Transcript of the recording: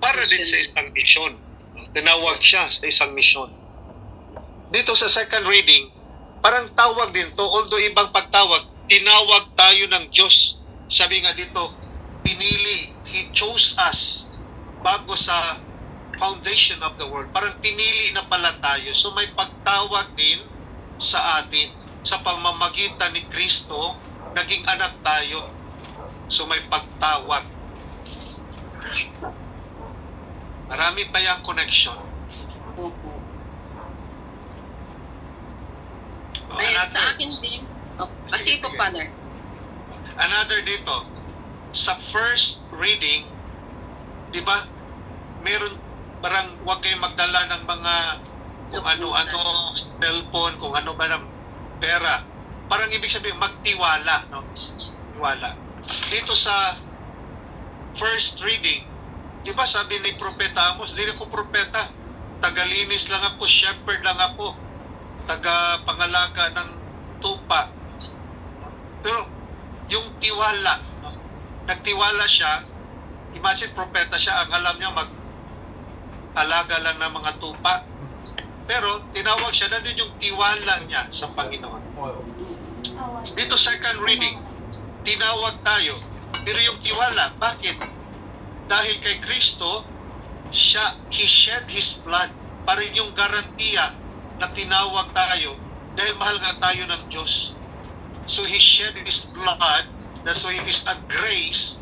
para din sa isang misyon. Tinawag siya sa isang misyon. Dito sa second reading, parang tawag din to, although ibang pagtawag, tinawag tayo ng Diyos. Sabi nga dito, pinili, He chose us bago sa foundation of the world. Parang pinili na pala tayo. So may pagtawag din sa atin. Sa pamamagitan ni Kristo, naging anak tayo. So may pagtawag. Marami pa yung connection. May sa akin din. Kasi po, Father. Another dito, sa first reading, di ba, meron parang huwag kayong magdala ng mga kung ano-ano, cellphone, kung ano ba ng pera. Parang ibig sabihin, magtiwala, no? Tiwala. Dito sa first reading, di ba sabi ni Propeta Amos, hindi ako propeta, tagalinis lang ako, shepherd lang ako, taga-pangalaga ng tupa. Pero yung tiwala, no? Nagtiwala siya, imagine propeta siya, ang alam niya mag-alaga lang ng mga tupa. Pero tinawag siya, na din yung tiwala niya sa Panginoon. Dito second reading, tinawag tayo, pero yung tiwala, bakit? Dahil kay Kristo, He shed His blood, para yung garantiya na tinawag tayo, dahil mahal nga tayo ng Diyos. So He shed His blood, that's why it is a grace